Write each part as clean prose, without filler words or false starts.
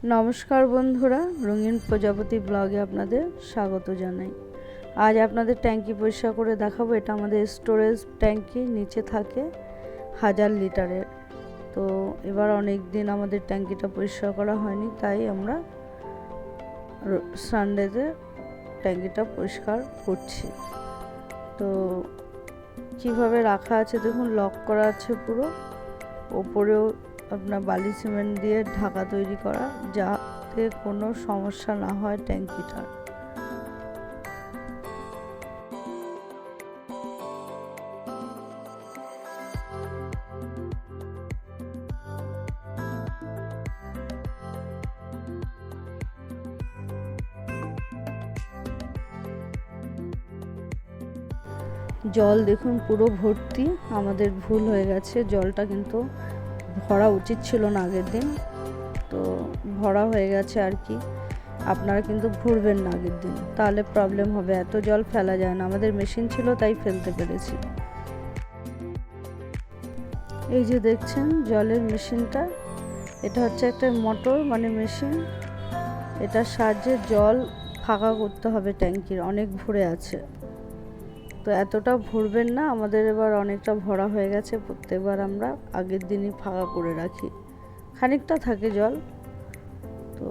নমস্কার বন্ধুরা, রঙিন প্রজাপতি ব্লগে আপনাদের স্বাগত জানাই। আজ আপনাদের ট্যাঙ্কি পরিষ্কার করে দেখাবো। এটা আমাদের স্টোরেজ ট্যাঙ্কি, নিচে থাকে 1000 লিটারের। তো এবার অনেক দিন আমাদের ট্যাঙ্কিটা পরিষ্কার করা হয়নি, তাই আমরা সানডেতে ট্যাঙ্কিটা পরিষ্কার করছি। তো কিভাবে রাখা আছে দেখুন, লক করা আছে পুরো, ওপরেও আপনার বালি সিমেন্ট দিয়ে ঢাকা তৈরি করা, যাতে কোনো সমস্যা না হয় ট্যাঙ্কিটার। জল দেখুন পুরো ভর্তি, আমাদের ভুল হয়ে গেছে, জলটা কিন্তু ভরা উচিত ছিল না আগের দিন, তো ভরা হয়ে গেছে আর কি। আপনারা কিন্তু ভরবেন না আগের দিন, তাহলে প্রবলেম হবে। এত জল ফেলা যায় না, আমাদের মেশিন ছিল তাই ফেলতে পেরেছি। এই যে দেখছেন জলের মেশিনটা, এটা হচ্ছে একটা মোটর মানে মেশিন, এটার সাহায্যে জল ফাঁকা করতে হবে ট্যাঙ্কির, অনেক ভরে আছে। তো এতটা ভরবেন না, আমাদের এবার অনেকটা ভরা হয়ে গেছে। প্রত্যেকবার আমরা আগের দিনই ফাঁকা করে রাখি, খানিকটা থাকে জল। তো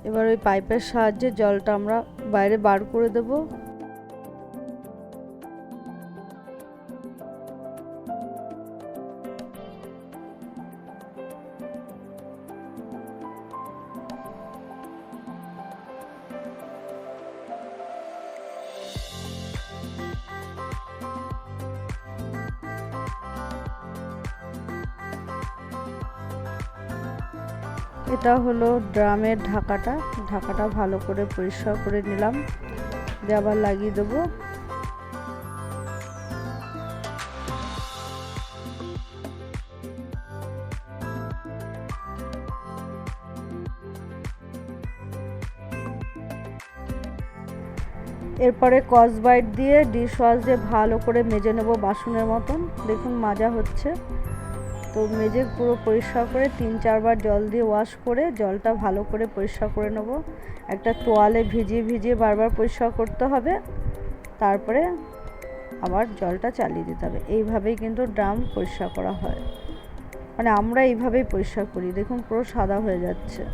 এবার ওই পাইপের সাহায্যে জলটা আমরা বাইরে বার করে দেব। এটা হলো ড্রামের ঢাকাটা ভালো করে পরিষ্কার করে নিলাম, দিয়ে আবার লাগিয়ে দেবো। এরপরে স্কচব্রাইট দিয়ে ডিশ ওয়াশ দিয়ে ভালো করে মেজে নেব বাসনের মতন। দেখুন মাজা হচ্ছে, তো মেজে পুরো পরিষ্কার করে 3-4 বার জল দিয়ে ওয়াশ করে জলটা ভালো করে পরিষ্কার করে নেব। একটা তোয়ালে ভিজিয়ে ভিজিয়ে বারবার পরিষ্কার করতে হবে, তারপরে আবার জলটা চালিয়ে দিতে হবে। এইভাবেই কিন্তু ড্রাম পরিষ্কার করা হয়, মানে আমরা এইভাবেই পরিষ্কার করি। দেখুন পুরো সাদা হয়ে যাচ্ছে।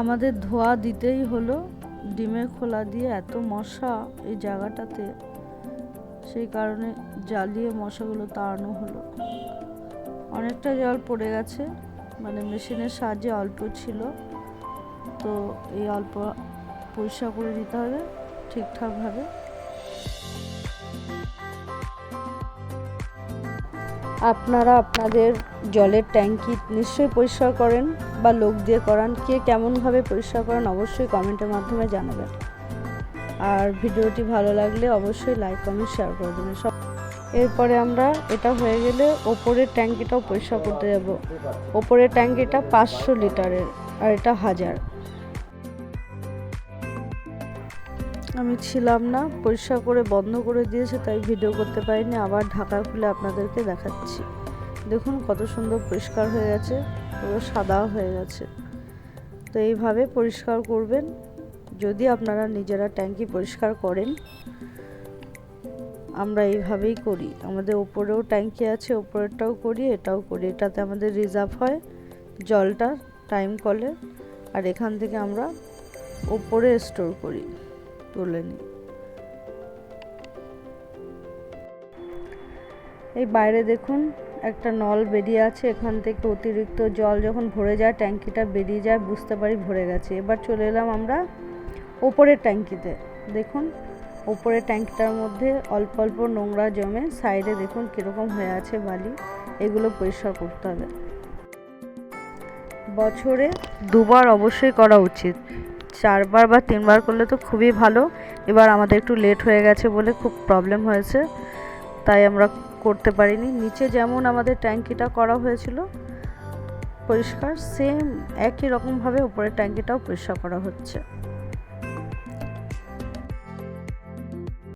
আমাদের ধোয়া দিতেই হলো, ডিমের খোলা দিয়ে এত মশা এই জায়গাটাতে, সেই কারণে জ্বালিয়ে মশাগুলো তাড়ানো হলো। অনেকটা জল পড়ে গেছে, মানে মেশিনের সাহায্যে অল্প ছিল, তো এই অল্প পরিষ্কার করে দিতে হবে ঠিকঠাকভাবে। আপনারা আপনাদের জলের ট্যাঙ্কি নিশ্চয়ই পরিষ্কার করেন বা লোক দিয়ে করান। কে কেমনভাবে পরিষ্কার করেন অবশ্যই কমেন্টের মাধ্যমে জানাবেন। আর ভিডিওটি ভালো লাগলে অবশ্যই লাইক কমেন্ট শেয়ার করে দেবেন সব। এরপরে আমরা এটা হয়ে গেলে ওপরের ট্যাঙ্কিটাও পরিষ্কার করতে যাব। ওপরের ট্যাঙ্কিটা 500 লিটারের আর এটা 1000। আমি ছিলাম না, পরিষ্কার করে বন্ধ করে দিয়েছে, তাই ভিডিও করতে পারিনি। আবার ঢাকা খুলে আপনাদেরকে দেখাচ্ছি। দেখুন কত সুন্দর পরিষ্কার হয়ে গেছে, পুরো সাদা হয়ে গেছে। তো এইভাবে পরিষ্কার করবেন যদি আপনারা নিজেরা ট্যাঙ্কি পরিষ্কার করেন। আমরা এইভাবেই করি, আমাদের ওপরেও ট্যাঙ্কি আছে, ওপরেরটাও করি, এটাও করি। এটাতে আমাদের রিজার্ভ হয় জলটা টাইম কলে, আর এখান থেকে আমরা ওপরে স্টোর করি, তুলে নিই। এই বাইরে দেখুন একটা নল বেরিয়ে আছে, এখান থেকে অতিরিক্ত জল যখন ভরে যায় ট্যাঙ্কিটা বেরিয়ে যায়, বুঝতে পারি ভরে গেছে। এবার চলে এলাম আমরা ওপরের ট্যাঙ্কিতে। দেখুন ওপরের ট্যাঙ্কিটার মধ্যে অল্প অল্প নোংরা জমে, সাইডে দেখুন কীরকম হয়ে আছে বালি, এগুলো পরিষ্কার করতে হবে। বছরে 2বার অবশ্যই করা উচিত, 4বার বা 3বার করলে তো খুবই ভালো। এবার আমাদের একটু লেট হয়ে গেছে বলে খুব প্রবলেম হয়েছে, তাই আমরা করতে পারিনি। নিচে যেমন আমাদের ট্যাঙ্কিটা করা হয়েছিল পরিষ্কার, সেম একই রকমভাবে উপরের ট্যাঙ্কিটাও পরিষ্কার করা হচ্ছে।